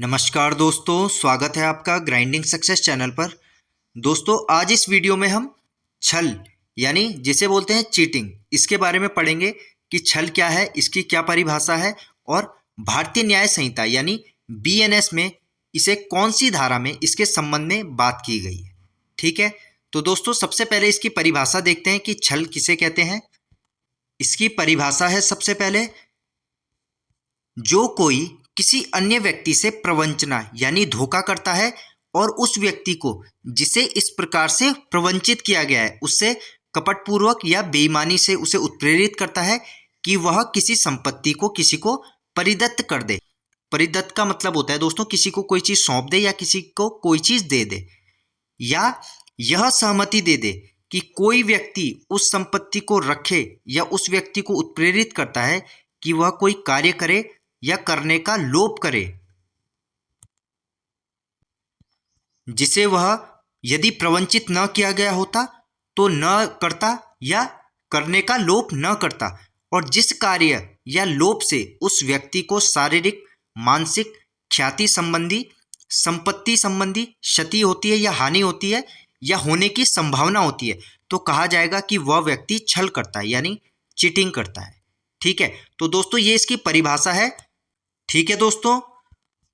नमस्कार दोस्तों, स्वागत है आपका ग्राइंडिंग सक्सेस चैनल पर। दोस्तों, आज इस वीडियो में हम छल यानी जिसे बोलते हैं चीटिंग, इसके बारे में पढ़ेंगे कि छल क्या है, इसकी क्या परिभाषा है और भारतीय न्याय संहिता यानी बीएनएस में इसे कौन सी धारा में इसके संबंध में बात की गई है। ठीक है, तो दोस्तों सबसे पहले इसकी परिभाषा देखते हैं कि छल किसे कहते हैं। इसकी परिभाषा है सबसे पहले, जो कोई किसी अन्य व्यक्ति से प्रवंचना यानी धोखा करता है और उस व्यक्ति को जिसे इस प्रकार से प्रवंचित किया गया है उससे कपटपूर्वक या बेईमानी से उसे उत्प्रेरित करता है कि वह किसी संपत्ति को किसी को परिदत्त कर दे। परिदत्त का मतलब होता है दोस्तों किसी को कोई चीज़ सौंप दे या किसी को कोई चीज़ दे दे, या यह सहमति दे दे कि कोई व्यक्ति उस संपत्ति को रखे, या उस व्यक्ति को उत्प्रेरित करता है कि वह कोई कार्य करे या करने का लोभ करे जिसे वह यदि प्रवंचित न किया गया होता तो न करता या करने का लोभ न करता, और जिस कार्य या लोभ से उस व्यक्ति को शारीरिक, मानसिक, ख्याति संबंधी, संपत्ति संबंधी क्षति होती है या हानि होती है या होने की संभावना होती है, तो कहा जाएगा कि वह व्यक्ति छल करता है यानी चीटिंग करता है। ठीक है, तो दोस्तों ये इसकी परिभाषा है। ठीक है दोस्तों,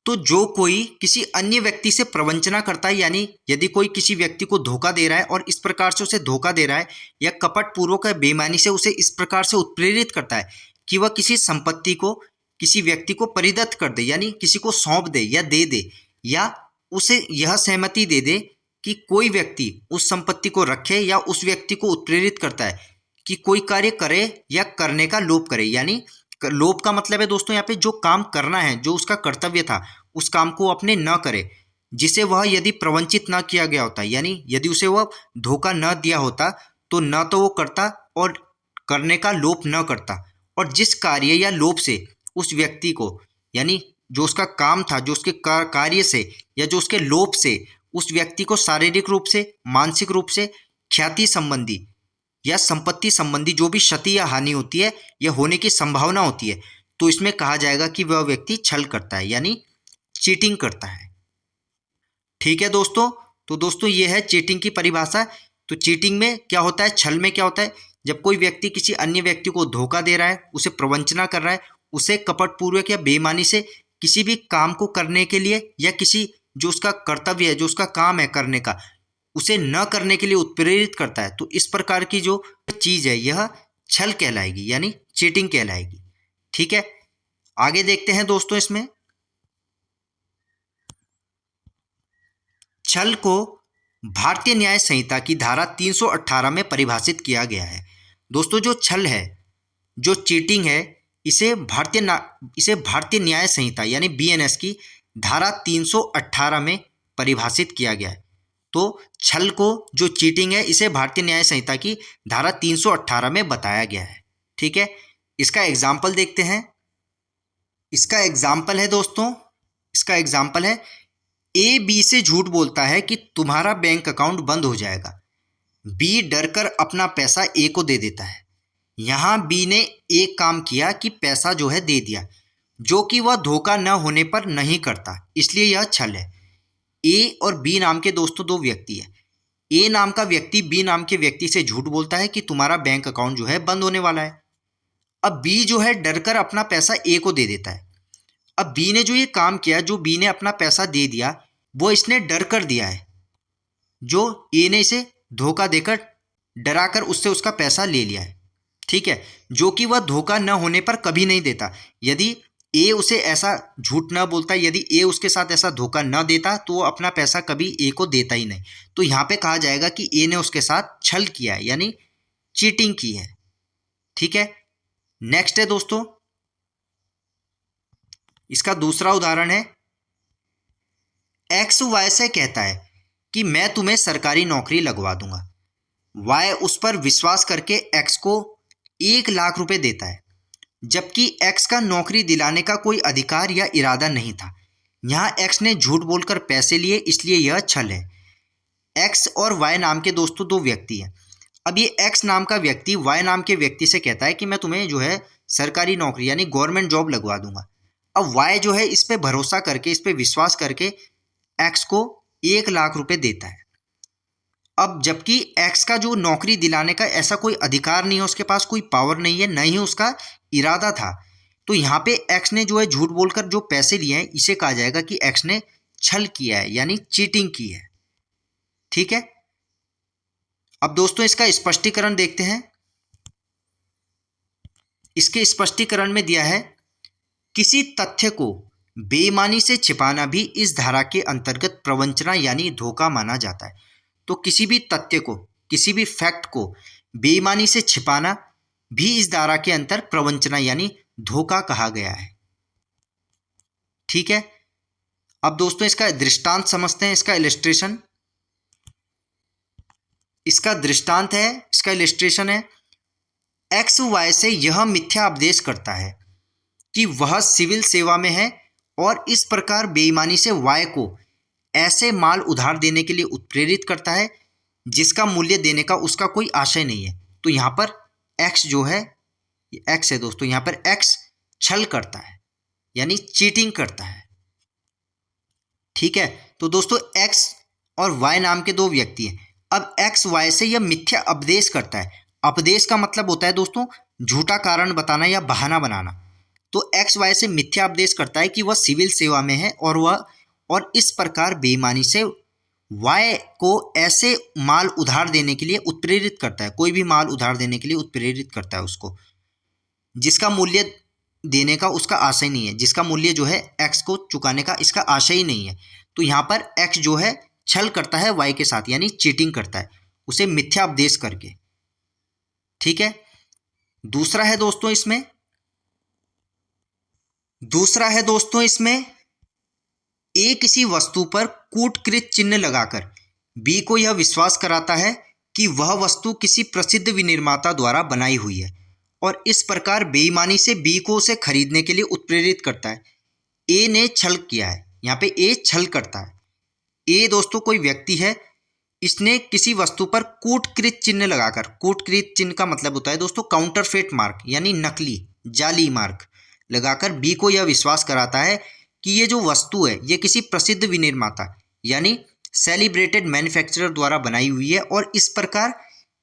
तो जो कोई किसी अन्य व्यक्ति से प्रवंचना करता है यानी यदि कोई किसी व्यक्ति को धोखा दे रहा है और इस प्रकार से उसे धोखा दे रहा है या कपटपूर्वक या बेईमानी से उसे इस प्रकार से उत्प्रेरित करता है कि वह किसी संपत्ति को किसी व्यक्ति को परिदत्त कर दे यानी किसी को सौंप दे या दे दे, या उसे यह सहमति दे दे कि कोई व्यक्ति उस संपत्ति को रखे, या उस व्यक्ति को उत्प्रेरित करता है कि कोई कार्य करे या करने का लोभ करे। यानी लोभ का मतलब है दोस्तों यहाँ पे जो काम करना है, जो उसका कर्तव्य था, उस काम को अपने न करे जिसे वह यदि प्रवंचित न किया गया होता, यानी यदि उसे वह धोखा न दिया होता तो न तो वो करता और करने का लोभ न करता, और जिस कार्य या लोभ से उस व्यक्ति को यानी जो उसका काम था, जो उसके कार्य से या जो उसके लोभ से उस व्यक्ति को शारीरिक रूप से, मानसिक रूप से, ख्याति संबंधी या संपत्ति संबंधी जो भी क्षति या हानि होती है या होने की संभावना होती है, तो इसमें कहा जाएगा कि वह व्यक्ति छल करता है यानी चीटिंग करता है। ठीक है दोस्तों, तो दोस्तों ये है चीटिंग की परिभाषा। तो चीटिंग में क्या होता है, छल में क्या होता है, जब कोई व्यक्ति किसी अन्य व्यक्ति को धोखा दे रहा है, उसे प्रवंचना कर रहा है, उसे कपटपूर्वक या बेईमानी से किसी भी काम को करने के लिए या किसी जो उसका कर्तव्य है, जो उसका काम है करने का, उसे न करने के लिए उत्प्रेरित करता है, तो इस प्रकार की जो चीज़ है यह छल कहलाएगी यानी चीटिंग कहलाएगी। ठीक है, आगे देखते हैं दोस्तों। इसमें छल को भारतीय न्याय संहिता की धारा 318 में परिभाषित किया गया है। दोस्तों जो छल है, जो चीटिंग है, इसे भारतीय न्याय संहिता यानी बीएनएस की धारा 318 में परिभाषित किया गया है। तो छल को जो चीटिंग है इसे भारतीय न्याय संहिता की धारा 318 में बताया गया है। ठीक है, इसका एग्जाम्पल देखते हैं। इसका एग्जाम्पल है दोस्तों, इसका एग्जाम्पल है, ए बी से झूठ बोलता है कि तुम्हारा बैंक अकाउंट बंद हो जाएगा। बी डरकर अपना पैसा ए को दे देता है। यहाँ बी ने एक काम किया कि पैसा जो है दे दिया, जो कि वह धोखा न होने पर नहीं करता, इसलिए यह छल है। ए और बी नाम के दोस्तों दो व्यक्ति है। ए नाम का व्यक्ति बी नाम के व्यक्ति से झूठ बोलता है कि तुम्हारा बैंक अकाउंट जो है बंद होने वाला है। अब बी जो है डरकर अपना पैसा ए को दे देता है। अब बी ने जो ये काम किया, जो बी ने अपना पैसा दे दिया, वो इसने डर कर दिया है, जो ए ने इसे धोखा देकर डराकर उससे उसका पैसा ले लिया है। ठीक है, जो कि वह धोखा न होने पर कभी नहीं देता। यदि ए उसे ऐसा झूठ न बोलता, यदि ए उसके साथ ऐसा धोखा न देता, तो वो अपना पैसा कभी ए को देता ही नहीं। तो यहाँ पे कहा जाएगा कि ए ने उसके साथ छल किया है यानी चीटिंग की है। ठीक है, नेक्स्ट है दोस्तों, इसका दूसरा उदाहरण है, एक्स वाई से कहता है कि मैं तुम्हें सरकारी नौकरी लगवा दूंगा। वाई उस पर विश्वास करके एक्स को 1 लाख रुपए देता है, जबकि एक्स का नौकरी दिलाने का कोई अधिकार या इरादा नहीं था। यहाँ एक्स ने झूठ बोलकर पैसे लिए, इसलिए यह छल है। एक्स और वाई नाम के दोस्तों दो व्यक्ति हैं। अब ये एक्स नाम का व्यक्ति वाई नाम के व्यक्ति से कहता है कि मैं तुम्हें जो है सरकारी नौकरी यानी गवर्नमेंट जॉब लगवा दूंगा। अब वाई जो है इस पे भरोसा करके, इस पे विश्वास करके एक्स को 1,00,000 रुपए देता है। अब जबकि एक्स का जो नौकरी दिलाने का ऐसा कोई अधिकार नहीं है, उसके पास कोई पावर नहीं है, न ही उसका इरादा था। तो यहाँ पे एक्स ने जो है झूठ बोलकर जो पैसे लिए हैं, इसे कहा जाएगा कि एक्स ने छल किया है, यानी चीटिंग की है। ठीक है। अब दोस्तों इसका स्पष्टीकरण देखते हैं। इसके स्पष्टीकरण में दिया है, किसी तथ्य को बेईमानी से छिपाना भी इस धारा के अंतर्गत प्रवंचना यानी धोखा माना जाता है। तो किसी भी तथ्य को, किसी भी फैक्ट को बेईमानी से छिपाना भी इस धारा के अंतर प्रवंचना यानी धोखा कहा गया है। ठीक है। अब दोस्तों इसका दृष्टांत समझते हैं, इसका इलस्ट्रेशन। इसका दृष्टांत है, इसका इलस्ट्रेशन है, एक्स वाई से यह मिथ्या उपदेश करता है कि वह सिविल सेवा में है और इस प्रकार बेईमानी से वाई को ऐसे माल उधार देने के लिए उत्प्रेरित करता है जिसका मूल्य देने का उसका कोई आशय नहीं है। तो यहाँ पर एक्स जो है, एक्स है दोस्तों, यहाँ पर एक्स छल करता है यानी चीटिंग करता है। ठीक है। तो दोस्तों एक्स और वाई नाम के दो व्यक्ति हैं। अब एक्स वाई से यह मिथ्या उपदेश करता है। उपदेश का मतलब होता है दोस्तों झूठा कारण बताना या बहाना बनाना। तो एक्स वाई से मिथ्या उपदेश करता है कि वह सिविल सेवा में है और इस प्रकार बेईमानी से वाई को ऐसे माल उधार देने के लिए उत्प्रेरित करता है, कोई भी माल उधार देने के लिए उत्प्रेरित करता है उसको, जिसका मूल्य देने का उसका आशय नहीं है, जिसका मूल्य जो है एक्स को चुकाने का इसका आशय ही नहीं है। तो यहाँ पर एक्स जो है छल करता है वाई के साथ, यानी चीटिंग करता है उसे मिथ्या उपदेश करके। ठीक है। दूसरा है दोस्तों इसमें ए किसी वस्तु पर कूटकृत चिन्ह लगाकर बी को यह विश्वास कराता है कि वह वस्तु किसी प्रसिद्ध विनिर्माता द्वारा बनाई हुई है और इस प्रकार बेईमानी से बी को उसे खरीदने के लिए उत्प्रेरित करता है। ए ने छल किया है, यहाँ पे ए छल करता है। ए दोस्तों कोई व्यक्ति है, इसने किसी वस्तु पर कूटकृत चिन्ह लगाकर, कूटकृत चिन्ह का मतलब होता है दोस्तों काउंटरफेट मार्क यानी नकली जाली मार्क लगाकर बी को यह विश्वास कराता है कि ये जो वस्तु है ये किसी प्रसिद्ध विनिर्माता यानी सेलिब्रेटेड मैन्युफैक्चरर द्वारा बनाई हुई है और इस प्रकार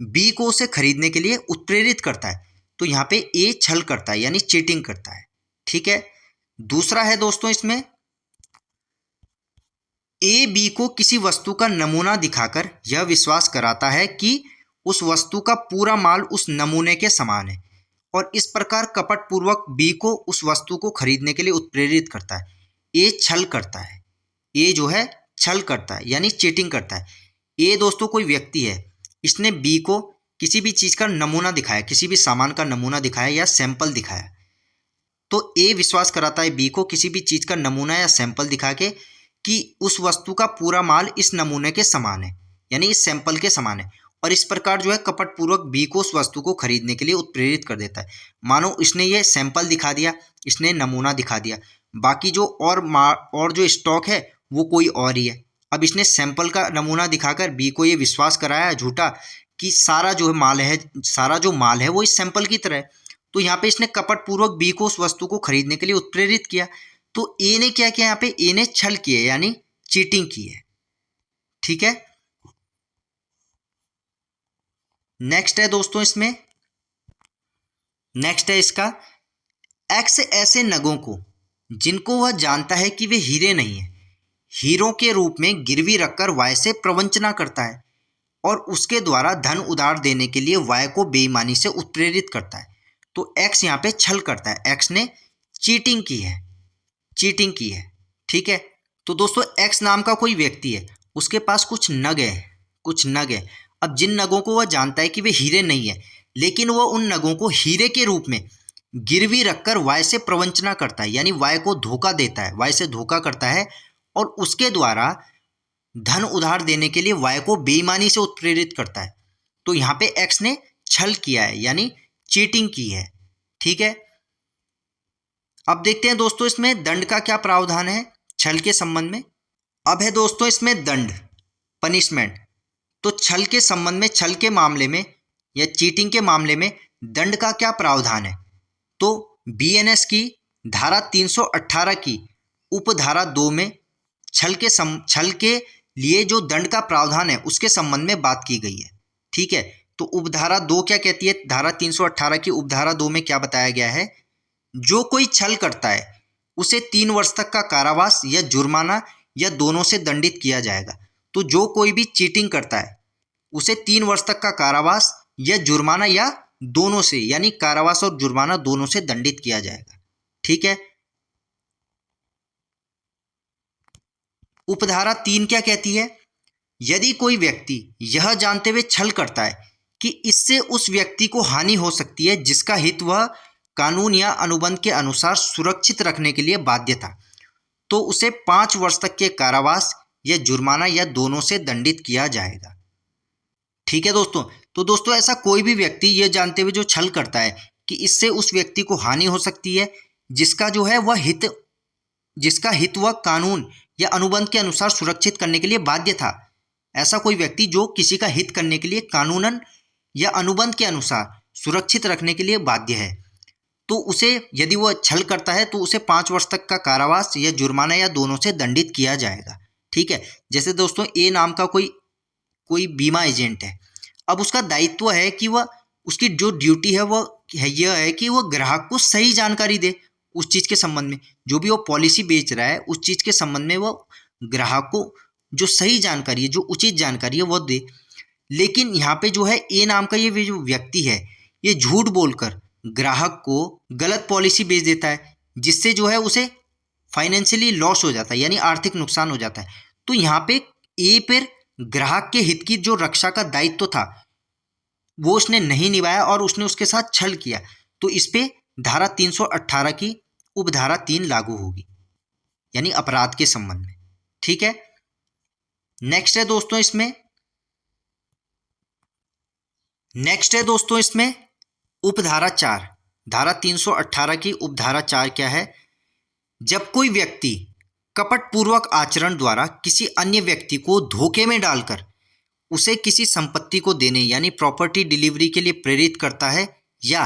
बी को उसे खरीदने के लिए उत्प्रेरित करता है। तो यहाँ पे ए छल करता है यानी चीटिंग करता है। ठीक है। दूसरा है दोस्तों इसमें ए बी को किसी वस्तु का नमूना दिखाकर यह विश्वास कराता है कि उस वस्तु का पूरा माल उस नमूने के समान है और इस प्रकार कपटपूर्वक बी को उस वस्तु को खरीदने के लिए उत्प्रेरित करता है। ए छल करता है, ए जो है छल करता है यानी चीटिंग करता है। ए दोस्तों कोई व्यक्ति है, इसने बी को किसी भी चीज़ का नमूना दिखाया, किसी भी सामान का नमूना दिखाया या सैंपल दिखाया। तो ए विश्वास कराता है बी को किसी भी चीज़ का नमूना या सैंपल दिखा के कि उस वस्तु का पूरा माल इस नमूने के समान है यानी इस सैंपल के समान है और इस प्रकार जो है कपटपूर्वक बी को उस वस्तु को खरीदने के लिए उत्प्रेरित कर देता है। मानो इसने ये सैंपल दिखा दिया, इसने नमूना दिखा दिया, बाकी जो और जो स्टॉक है वो कोई और ही है। अब इसने सैंपल का नमूना दिखाकर बी को ये विश्वास कराया झूठा कि सारा जो माल है वो इस सैंपल की तरह है। तो यहाँ पे इसने कपटपूर्वक बी को उस वस्तु को खरीदने के लिए उत्प्रेरित किया। तो ए ने क्या किया, यहाँ पे ए ने छल किया यानी चीटिंग की है। ठीक है। नेक्स्ट है दोस्तों इसका एक्स ऐसे नगों को जिनको वह जानता है कि वे हीरे नहीं है, हीरों के रूप में गिरवी रखकर वाई से प्रवंचना करता है और उसके द्वारा धन उधार देने के लिए वाई को बेईमानी से उत्प्रेरित करता है। तो एक्स यहाँ पे छल करता है, एक्स ने चीटिंग की है। ठीक है। तो दोस्तों एक्स नाम का कोई व्यक्ति है, उसके पास कुछ नग है। अब जिन नगों को वह जानता है कि वे हीरे नहीं है, लेकिन वह उन नगों को हीरे के रूप में गिरवी रखकर वाई से प्रवंचना करता है यानी वाई को धोखा देता है, वाई से धोखा करता है और उसके द्वारा धन उधार देने के लिए वाई को बेईमानी से उत्प्रेरित करता है। तो यहाँ पे एक्स ने छल किया है यानी चीटिंग की है। ठीक है। अब देखते हैं दोस्तों इसमें दंड का क्या प्रावधान है छल के संबंध में। अब है दोस्तों इसमें दंड, पनिशमेंट। तो छल के संबंध में, छल के मामले में या चीटिंग के मामले में दंड का क्या प्रावधान है। तो बीएनएस की धारा 318 की उपधारा 2 में छल के लिए जो दंड का प्रावधान है उसके संबंध में बात की गई है। ठीक है, तो उपधारा 2 क्या कहती है? धारा 318 की उपधारा 2 में क्या बताया गया है? जो कोई छल करता है उसे 3 वर्ष तक का कारावास या जुर्माना या दोनों से दंडित किया जाएगा। तो जो कोई भी चीटिंग करता है उसे 3 वर्ष तक का कारावास या जुर्माना या दोनों से, यानी कारावास और जुर्माना दोनों से दंडित किया जाएगा। ठीक है, उपधारा 3 क्या कहती है? यदि कोई व्यक्ति यह जानते हुए छल करता है कि इससे उस व्यक्ति को हानि हो सकती है जिसका हित वह कानून या अनुबंध के अनुसार सुरक्षित रखने के लिए बाध्य था, तो उसे 5 वर्ष तक के कारावास या जुर्माना या दोनों से दंडित किया जाएगा। ठीक है दोस्तों, तो दोस्तों ऐसा कोई भी व्यक्ति यह जानते हुए जो छल करता है कि इससे उस व्यक्ति को हानि हो सकती है जिसका जो है वह हित वह कानून या अनुबंध के अनुसार सुरक्षित करने के लिए बाध्य था, ऐसा कोई व्यक्ति जो किसी का हित करने के लिए कानूनन या अनुबंध के अनुसार सुरक्षित रखने के लिए बाध्य है, तो उसे, यदि वह छल करता है तो उसे 5 वर्ष तक का कारावास या जुर्माना या दोनों से दंडित किया जाएगा। ठीक है, जैसे दोस्तों ए नाम का कोई बीमा एजेंट है। अब उसका दायित्व है कि वह, उसकी जो ड्यूटी है वह यह है कि वह ग्राहक को सही जानकारी दे उस चीज़ के संबंध में, जो भी वो पॉलिसी बेच रहा है उस चीज़ के संबंध में वह ग्राहक को जो सही जानकारी है, जो उचित जानकारी है वह दे। लेकिन यहाँ पे जो है ए नाम का ये जो व्यक्ति है ये झूठ बोलकर ग्राहक को गलत पॉलिसी बेच देता है, जिससे जो है उसे फाइनेंशियली लॉस हो जाता है, यानी आर्थिक नुकसान हो जाता है। तो यहाँ पे ए पर ग्राहक के हित की जो रक्षा का दायित्व था वो उसने नहीं निभाया और उसने उसके साथ छल किया, तो इस पे धारा 318 की उपधारा 3 लागू होगी, यानी अपराध के संबंध में। ठीक है, नेक्स्ट है दोस्तों इसमें उपधारा 4। धारा 318 की उपधारा 4 क्या है? जब कोई व्यक्ति कपटपूर्वक आचरण द्वारा किसी अन्य व्यक्ति को धोखे में डालकर उसे किसी संपत्ति को देने यानी प्रॉपर्टी डिलीवरी के लिए प्रेरित करता है या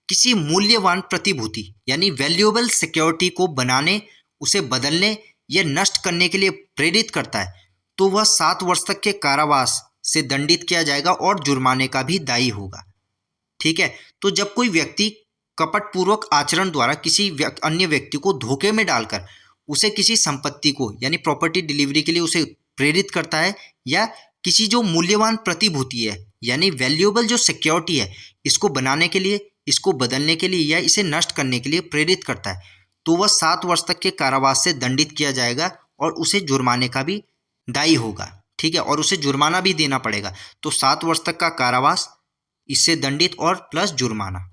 किसी मूल्यवान प्रतिभूति यानी वैल्यूएबल सिक्योरिटी को बनाने, उसे बदलने या नष्ट करने के लिए प्रेरित करता है, तो वह 7 वर्ष तक के कारावास से दंडित किया जाएगा और जुर्माने का भी दायी होगा। ठीक है, तो जब कोई व्यक्ति कपटपूर्वक आचरण द्वारा किसी अन्य व्यक्ति को धोखे में डालकर उसे किसी संपत्ति को यानी प्रॉपर्टी डिलीवरी के लिए उसे प्रेरित करता है या किसी जो मूल्यवान प्रतिभूति है यानी वैल्यूएबल जो सिक्योरिटी है इसको बनाने के लिए, इसको बदलने के लिए या इसे नष्ट करने के लिए प्रेरित करता है, तो वह 7 वर्ष तक के कारावास से दंडित किया जाएगा और उसे जुर्माने का भी दायी होगा। ठीक है, और उसे जुर्माना भी देना पड़ेगा, तो 7 वर्ष तक का कारावास, इससे दंडित और प्लस जुर्माना।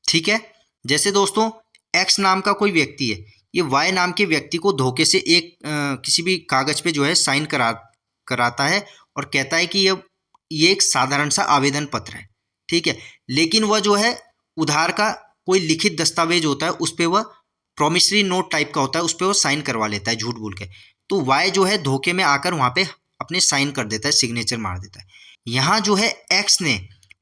ठीक है, जैसे दोस्तों एक्स नाम का कोई व्यक्ति है, ये वाई नाम के व्यक्ति को धोखे से किसी भी कागज पे जो है साइन कराता है और कहता है कि ये एक साधारण सा आवेदन पत्र है। ठीक है, लेकिन वह जो है उधार का कोई लिखित दस्तावेज होता है उस पर वह प्रॉमिसरी नोट टाइप का होता है, उस पर वो साइन करवा लेता है झूठ बोल के, तो वाई जो है धोखे में आकर वहाँ पे अपने साइन कर देता है, सिग्नेचर मार देता है। यहाँ जो है एक्स ने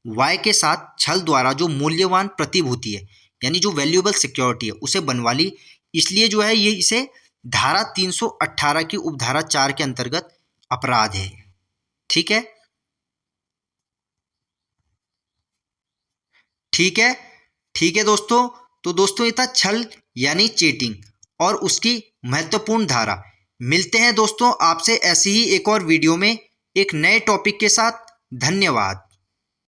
वाई के साथ छल द्वारा जो मूल्यवान प्रतिभूति है यानी जो वैल्यूएबल सिक्योरिटी है उसे बनवा ली, इसलिए जो है ये इसे धारा 318 की उपधारा 4 के अंतर्गत अपराध है। ठीक है, ठीक है दोस्तों, तो दोस्तों ये था छल यानी चीटिंग और उसकी महत्वपूर्ण धारा। मिलते हैं दोस्तों आपसे ऐसी ही एक और वीडियो में एक नए टॉपिक के साथ। धन्यवाद।